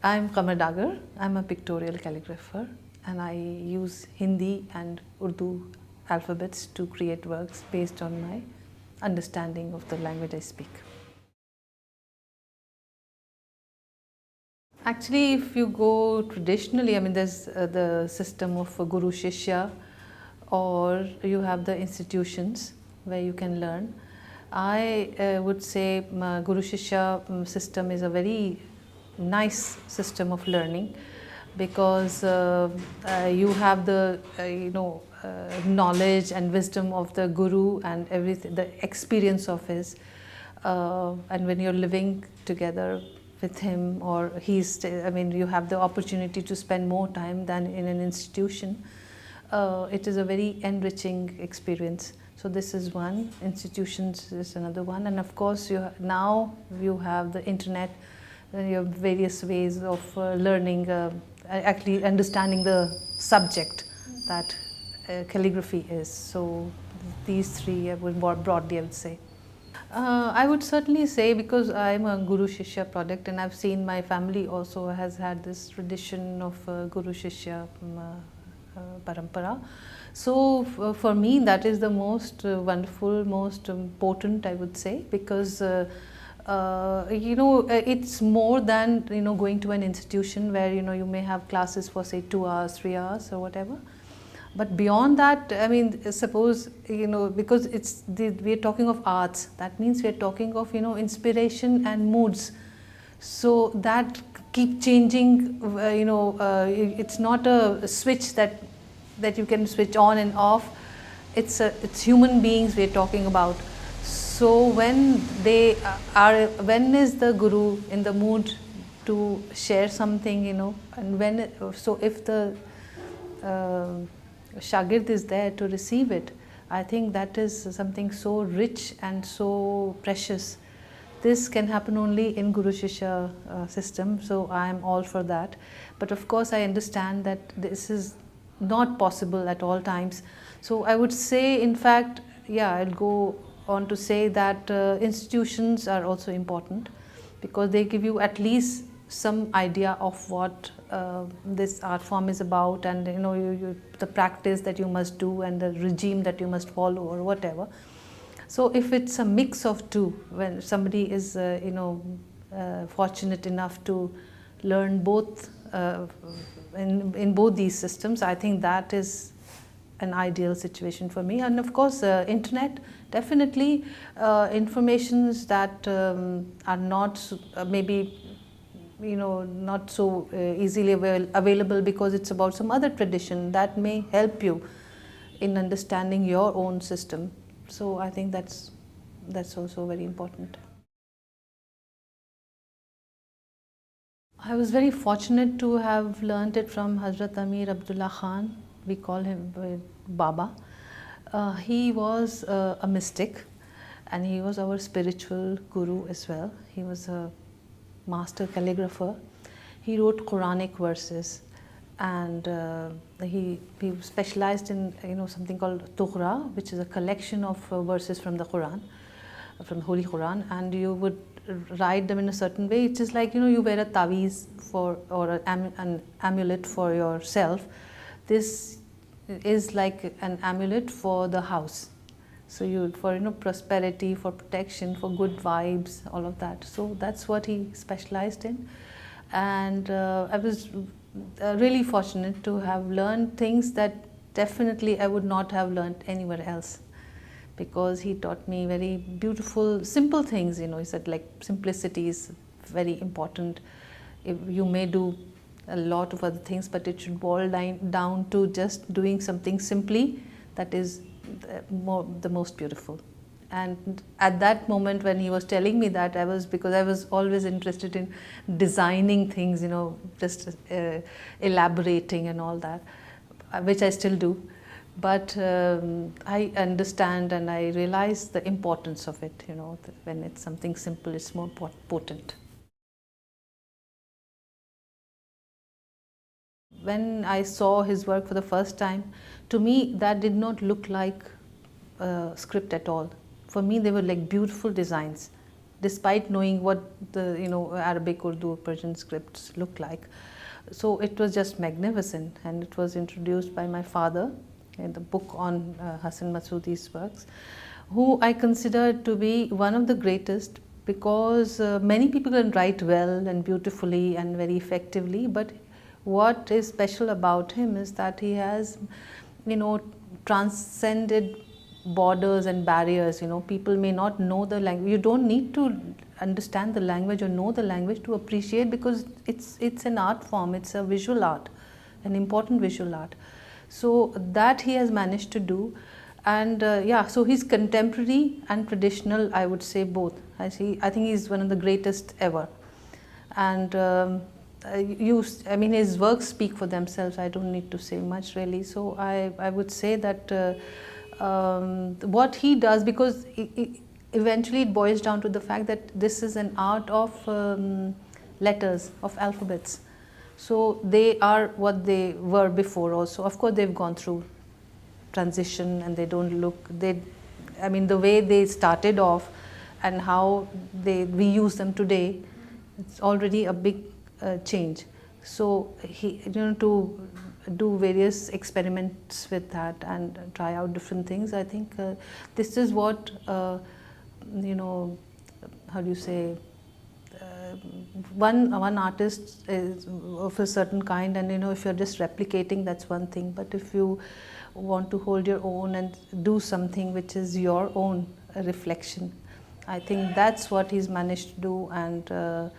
I'm Qamar Dagar. I'm a pictorial calligrapher and I use Hindi and Urdu alphabets to create works based on my understanding of the language I speak. Actually, if you go traditionally, I mean, there's the system of Guru Shishya, or you have the institutions where you can learn. I would say Guru Shishya system is a very nice system of learning because you have the knowledge and wisdom of the Guru and everything, the experience of his, and when you're living together with him, or you have the opportunity to spend more time than in an institution. It is a very enriching experience. So this is one, institutions is another one, and of course now you have the internet, and you have various ways of learning, actually understanding the subject that calligraphy is. So these three broadly I would say. I would certainly say, because I'm a Guru Shishya product and I've seen my family also has had this tradition of Guru Shishya parampara. So for me that is the most wonderful, most important, I would say, because it's more than going to an institution where you may have classes for say 2 hours, 3 hours or whatever. But beyond that, I mean, suppose, because we are talking of arts, that means we are talking of, inspiration and moods. So that keep changing, it's not a switch that you can switch on and off. It's human beings we are talking about. So when when is the Guru in the mood to share something, and if the Shagird is there to receive it, I think that is something so rich and so precious. This can happen only in Guru Shishya system, so I am all for that. But of course I understand that this is not possible at all times. So I would say, in fact, I'll go on to say that institutions are also important, because they give you at least some idea of what this art form is about, and the practice that you must do and the regime that you must follow or whatever. So if it's a mix of two, when somebody is fortunate enough to learn both in both these systems, I think that is an ideal situation for me. And of course internet, definitely informations that are not maybe not so easily available, because it's about some other tradition that may help you in understanding your own system. So I think that's also very important. I was very fortunate to have learned it from Hazrat Amir Abdullah Khan. We call him Baba. He was a mystic, and he was our spiritual guru as well. He was a master calligrapher. He wrote Quranic verses, and he specialized in something called Tughra, which is a collection of verses from the Quran, from the Holy Quran, and you would write them in a certain way. It's just like you wear a taweez or an amulet for yourself. This is like an amulet for the house. So for prosperity, for protection, for good vibes, all of that. So that's what he specialized in, and I was really fortunate to have learned things that definitely I would not have learned anywhere else, because he taught me very beautiful, simple things. He said, like, simplicity is very important. You may do a lot of other things, but it should boil down to just doing something simply that is the most beautiful. And at that moment when he was telling me that, because I was always interested in designing things, just elaborating and all that, which I still do. But I understand and I realize the importance of it, when it's something simple, it's more potent. When I saw his work for the first time, to me that did not look like a script at all. For me they were like beautiful designs, despite knowing what the Arabic, Urdu, Persian scripts look like. So it was just magnificent, and it was introduced by my father in the book on Hasan Massoudy's works, who I consider to be one of the greatest, because many people can write well and beautifully and very effectively, but what is special about him is that he has transcended borders and barriers. People may not know the language. You don't need to understand the language or know the language to appreciate, because it's an art form, it's a visual art, an important visual art. So that he has managed to do. And yeah, so he's contemporary and traditional, I would say both. I think he's one of the greatest ever. And I mean, his works speak for themselves. I don't need to say much really. So I would say that what he does, because eventually it boils down to the fact that this is an art of letters, of alphabets. So they are what they were before also. Of course, they've gone through transition, and they don't look, I mean, the way they started off and how we use them today, it's already a big change. So he, to do various experiments with that and try out different things. I think this is what how do you say, one artist is of a certain kind, and if you're just replicating, that's one thing. But if you want to hold your own and do something which is your own reflection, I think that's what he's managed to do. And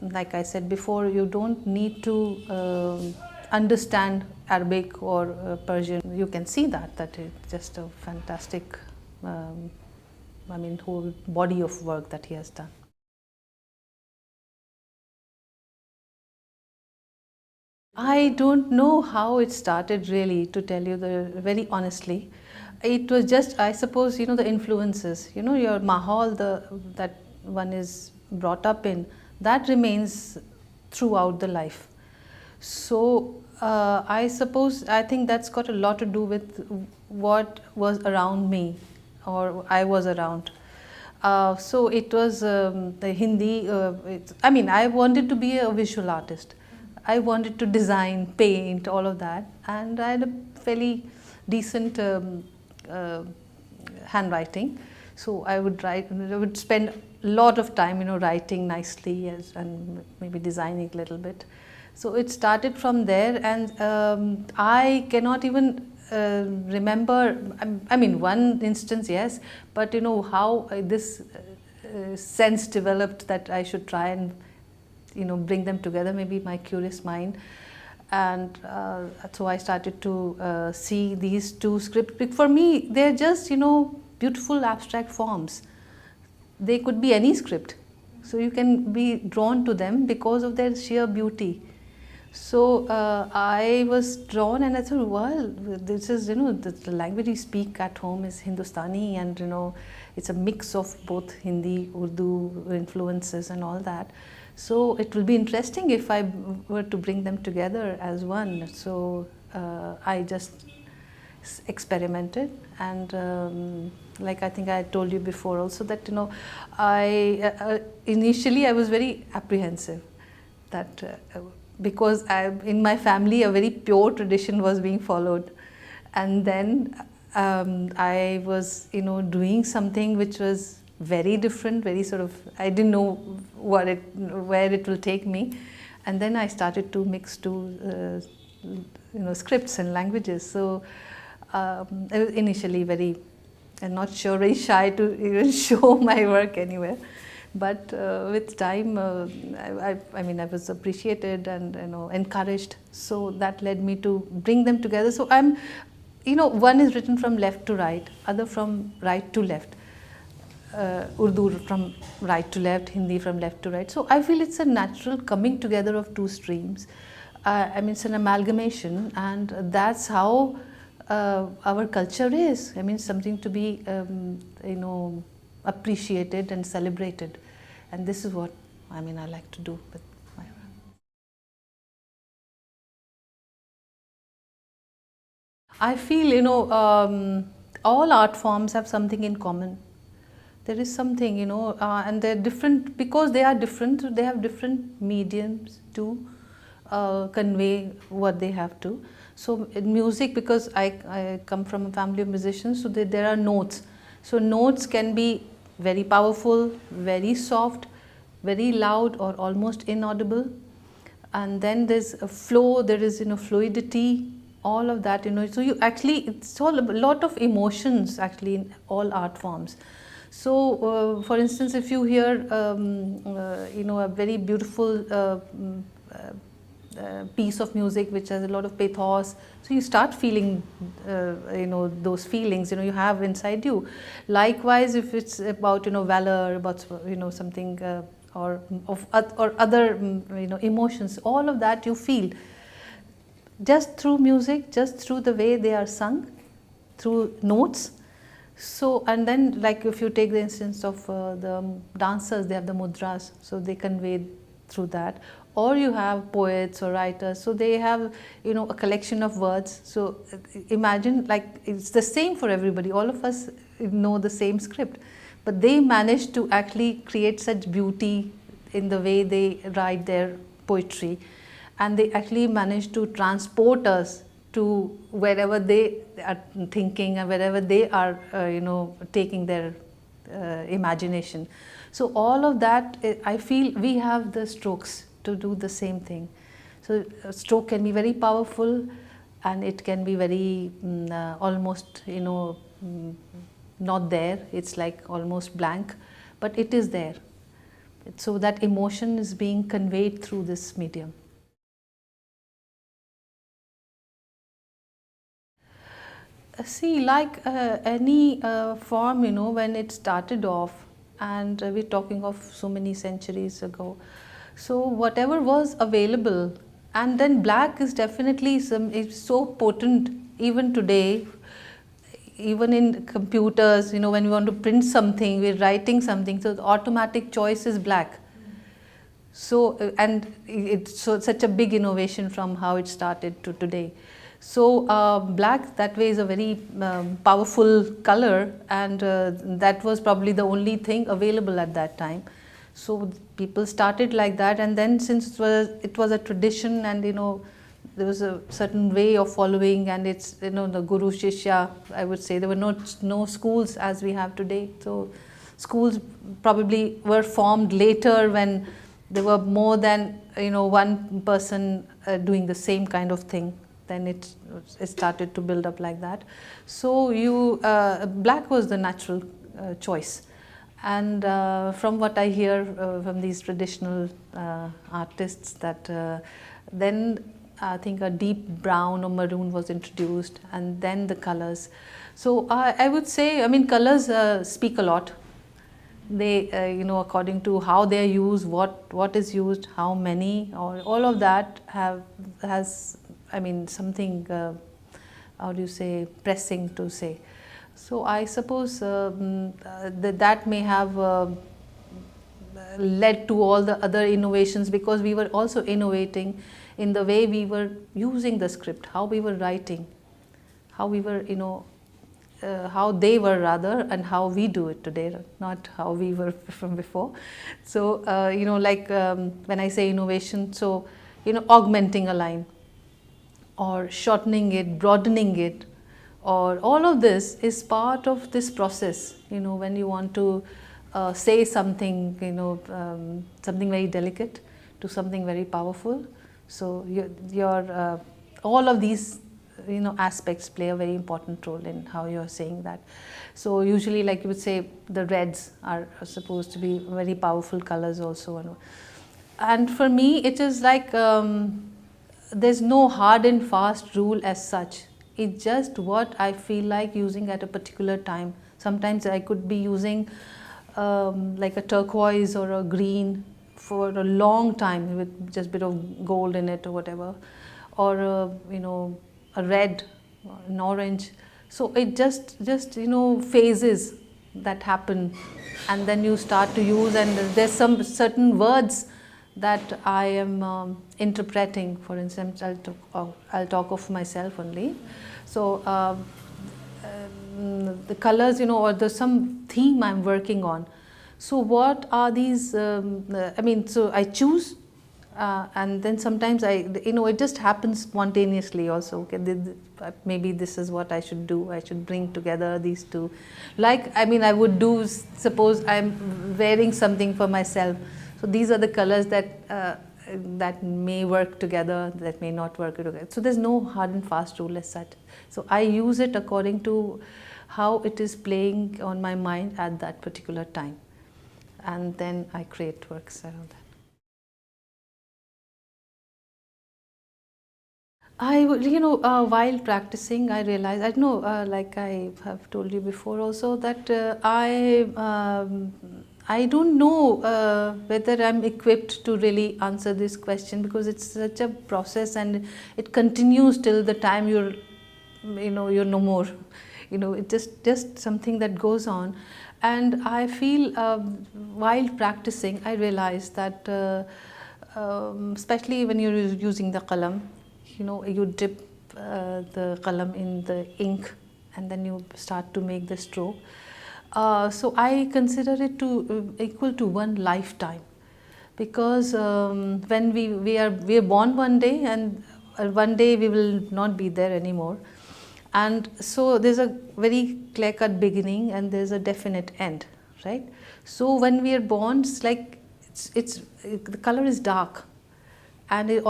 like I said before, you don't need to understand Arabic or Persian. You can see that it's just a fantastic I mean, whole body of work that he has done. I don't know how it started really, to tell you very honestly. It was just, I suppose, the influences, your mahal, that one is brought up in, that remains throughout the life. So I suppose, I think that's got a lot to do with what was around me, or I was around. So it was the Hindi, I mean, I wanted to be a visual artist. I wanted to design, paint, all of that, and I had a fairly decent handwriting. So I would write, I would spend a lot of time, writing nicely and maybe designing a little bit. So it started from there, and I cannot even remember. I mean, one instance, yes, but how this sense developed that I should try and bring them together, maybe my curious mind. And so I started to see these two scripts. For me, they're just beautiful abstract forms. They could be any script, so you can be drawn to them because of their sheer beauty. So I was drawn, and I thought, well, this is, the language we speak at home is Hindustani, and it's a mix of both Hindi, Urdu influences and all that. So it will be interesting if I were to bring them together as one. So I just experimented, and like I think I told you before also, that initially I was very apprehensive, that because in my family a very pure tradition was being followed, and then I was doing something which was very different, very sort of, I didn't know where it will take me. And then I started to mix two scripts and languages. So I was initially very, I'm not sure, very shy to even show my work anywhere. But with time, I mean, I was appreciated and encouraged. So that led me to bring them together. So I'm, one is written from left to right, other from right to left. Urdu from right to left, Hindi from left to right. So I feel it's a natural coming together of two streams. I mean, it's an amalgamation, and that's how our culture is. I mean, something to be, appreciated and celebrated. And this is what, I mean, I like to do with my work. I feel, all art forms have something in common. There is something, and they're different because they are different. So they have different mediums to convey what they have to. So in music, because I come from a family of musicians, so there are notes. So notes can be very powerful, very soft, very loud, or almost inaudible. And then there's a flow, there is fluidity, all of that. So you actually, it's all a lot of emotions actually in all art forms. So for instance, if you hear a very beautiful piece of music which has a lot of pathos, so you start feeling those feelings you have inside you. Likewise, if it's about valor, about something or other emotions, all of that you feel just through music, just through the way they are sung, through notes. So, and then like if you take the instance of the dancers, they have the mudras, so they convey through that. Or you have poets or writers, so they have a collection of words. So imagine, like, it's the same for everybody, all of us know the same script, but they manage to actually create such beauty in the way they write their poetry, and they actually manage to transport us to wherever they are thinking and wherever they are taking their imagination. So all of that, I feel we have the strokes to do the same thing. So a stroke can be very powerful, and it can be very almost not there, it's like almost blank, but it is there. So that emotion is being conveyed through this medium. See, like any form, when it started off, and we're talking of so many centuries ago, so whatever was available, and then black is definitely it's so potent even today. Even in computers, when we want to print something, we're writing something, so the automatic choice is black. So and it's such a big innovation from how it started to today. So black that way is a very powerful color, and that was probably the only thing available at that time. So people started like that, and then since it was a tradition, and there was a certain way of following, and it's the guru shishya, I would say. There were no schools as we have today. So schools probably were formed later, when there were more than one person doing the same kind of thing. Then it started to build up like that. So black was the natural choice. And from what I hear from these traditional artists, that then I think a deep brown or maroon was introduced, and then the colors. So I would say, colors speak a lot. They according to how they are used, what is used, how many, or all of that has something, how do you say, pressing to say. So I suppose that may have led to all the other innovations, because we were also innovating in the way we were using the script, how we were writing, how we were how they were rather, and how we do it today, not how we were from before. So like when I say innovation, so augmenting a line, or shortening it, broadening it, or all of this is part of this process. When you want to say something, something very delicate to something very powerful. So your all of these aspects play a very important role in how you're saying that. So usually, like you would say, the reds are supposed to be very powerful colors also. And for me, it is like there's no hard and fast rule as such. It's just what I feel like using at a particular time. Sometimes I could be using like a turquoise or a green for a long time with just a bit of gold in it or whatever, or a red, an orange. So it just phases that happen, and then you start to use, and there's some certain words that I am interpreting. For instance, I'll talk of myself only. So the colors, or there's some theme I'm working on. So what are these, so I choose, and then sometimes it just happens spontaneously also. Okay, maybe this is what I should do. I should bring together these two. Like, I would do, suppose I'm wearing something for myself. So these are the colors that may work together, that may not work together. So there's no hard and fast rule as such. So I use it according to how it is playing on my mind at that particular time. And then I create works around that. While practicing, I realized, I know, like I have told you before also, that I don't know whether I'm equipped to really answer this question, because it's such a process and it continues till the time you're no more. It's just something that goes on. And I feel while practicing, I realized that especially when you're using the qalam, you dip the qalam in the ink and then you start to make the stroke. So I consider it to equal to one lifetime, because when we are born one day, and one day we will not be there anymore, and so there's a very clear-cut beginning and there's a definite end, right? So when we are born, it's like the color is dark, and it's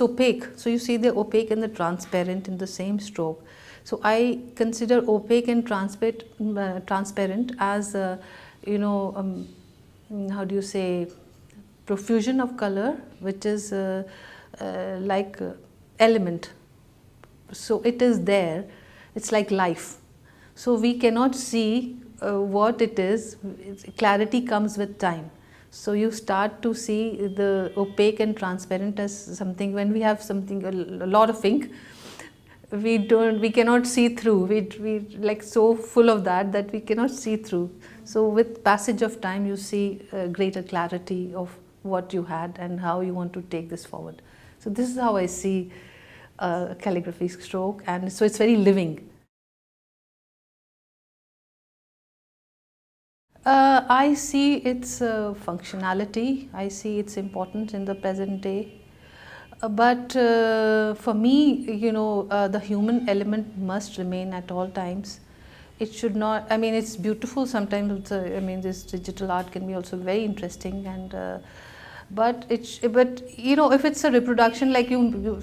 opaque. So you see the opaque and the transparent in the same stroke. So I consider opaque and transparent as how do you say, profusion of color, which is like element. So it is there. It's like life. So we cannot see what it is. Clarity comes with time. So you start to see the opaque and transparent as something. When we have something, a lot of ink, we cannot see through. We like so full of that we cannot see through. So with passage of time, you see greater clarity of what you had and how you want to take this forward. So this is how I see calligraphy stroke, and so it's very living. I see its functionality, I see its importance in the present day. But for me, the human element must remain at all times. It should not, it's beautiful sometimes. This digital art can be also very interesting, and but if it's a reproduction, like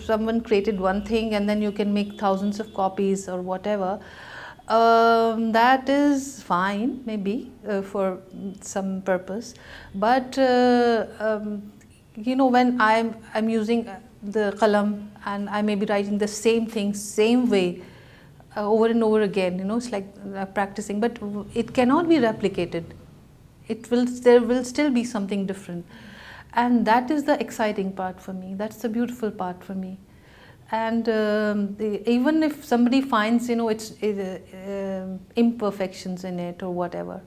someone created one thing and then you can make thousands of copies or whatever, that is fine, maybe for some purpose. But when I'm using the qalam and I may be writing the same thing, same way, over and over again, it's like practicing, but it cannot be replicated. There will still be something different, and that is the exciting part for me. That's the beautiful part for me. And even if somebody finds it's imperfections in it or whatever,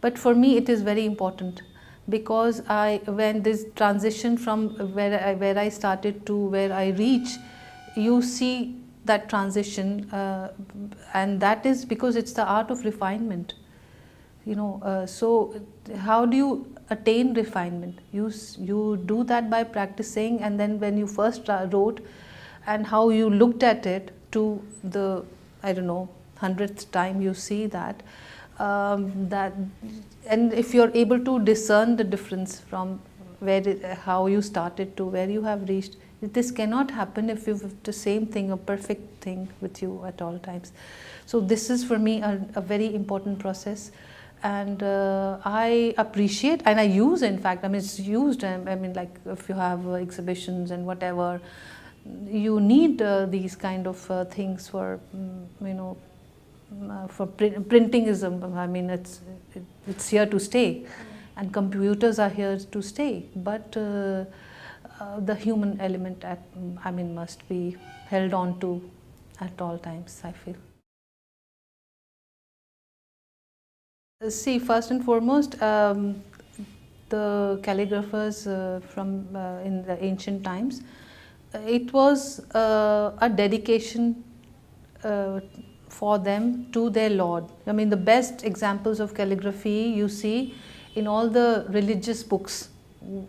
but for me it is very important, because when this transition from where I started to where I reach, you see that transition, and that is because it's the art of refinement. So how do you attain refinement? You do that by practicing, and then when you first wrote, and how you looked at it to the 100th time, you see that and if you're able to discern the difference from how you started to where you have reached, this cannot happen if you have the same thing, a perfect thing with you at all times. So this is for me a very important process, and I appreciate, and I use, in fact, it's used, like if you have exhibitions and whatever, you need these kind of things for for printingism. It's here to stay, and computers are here to stay, but the human element must be held on to at all times, I feel. See, first and foremost, the calligraphers from in the ancient times, it was a dedication for them to their Lord. I mean, the best examples of calligraphy you see in all the religious books.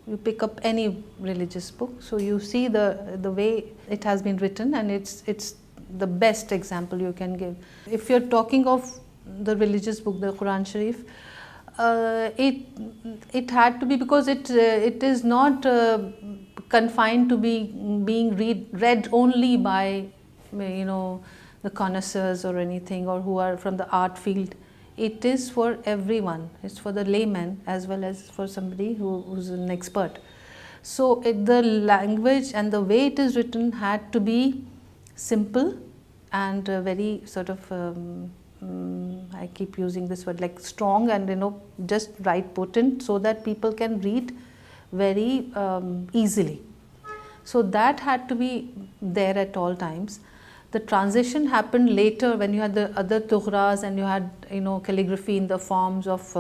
You pick up any religious book, so you see the way it has been written, and it's the best example you can give. If you're talking of the religious book, the Quran Sharif, it had to be, because it is not confined to being read only by, you know, the connoisseurs or anything, or who are from the art field. It is for everyone. It's for the layman as well as for somebody who's an expert. So the language and the way it is written had to be simple and very sort of I keep using this word, like strong, and, you know, just right potent, so that people can read very easily. So that had to be there at all times. The transition happened later when you had the other Dagars, and you had, you know, calligraphy in the forms of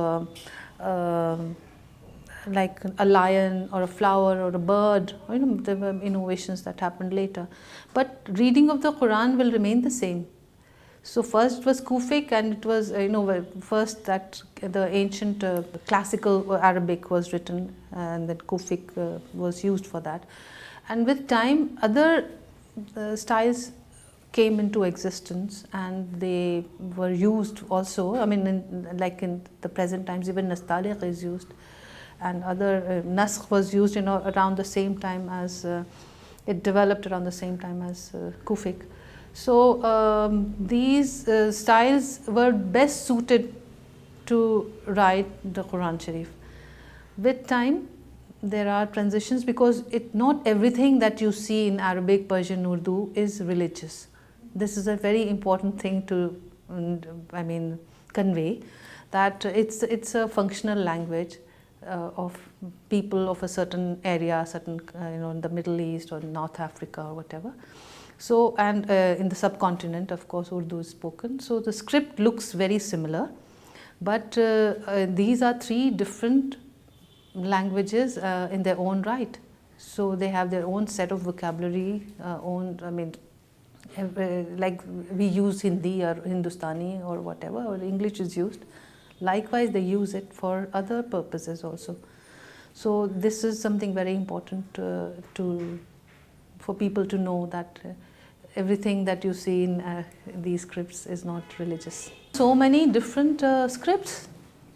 like a lion or a flower or a bird. You know, there were innovations that happened later. But reading of the Quran will remain the same. So first was Kufic, and it was, you know, first that the ancient classical Arabic was written, and then Kufic was used for that. And with time, other styles came into existence, and they were used also. I mean, like in the present times, even Nastaliq is used, and other Naskh was used, you know, around the same time as it developed around the same time as Kufic. So these styles were best suited to write the Quran Sharif. With time, there are transitions, because not everything that you see in Arabic, Persian, Urdu is religious. This is a very important thing to, I mean, convey, that it's a functional language of people of a certain area, certain, you know, in the Middle East or North Africa or whatever. So, and in the subcontinent, of course, Urdu is spoken. So the script looks very similar, but these are three different languages in their own right. So they have their own set of vocabulary, like we use Hindi or Hindustani or whatever, or English is used. Likewise, they use it for other purposes also. So this is something very important for people to know, that everything that you see in these scripts is not religious. So many different scripts.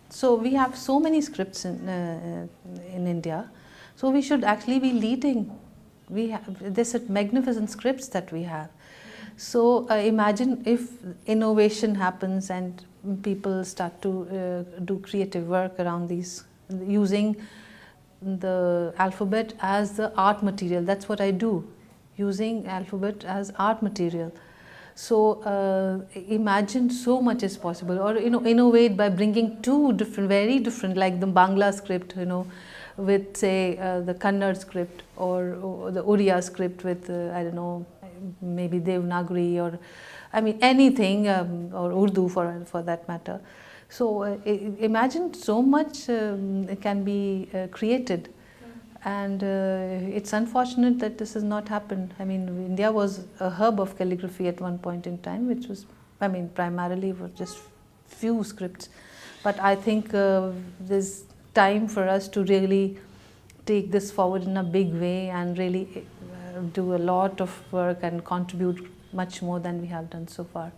So we have so many scripts in India. So we should actually be leading. There's magnificent scripts that we have. So imagine if innovation happens and people start to do creative work around these, using the alphabet as the art material. That's what I do, using alphabet as art material. So imagine so much is possible, or, you know, innovate by bringing two different, very different, like the Bangla script, you know, with, say, the Kannada script, or the Oriya script with, I don't know, maybe Devanagari, or, I mean, anything, or Urdu for that matter. So imagine so much can be created. And it's unfortunate that this has not happened. I mean, India was a hub of calligraphy at one point in time, which was, I mean, primarily for just few scripts. But I think there's time for us to really take this forward in a big way, and really do a lot of work and contribute much more than we have done so far.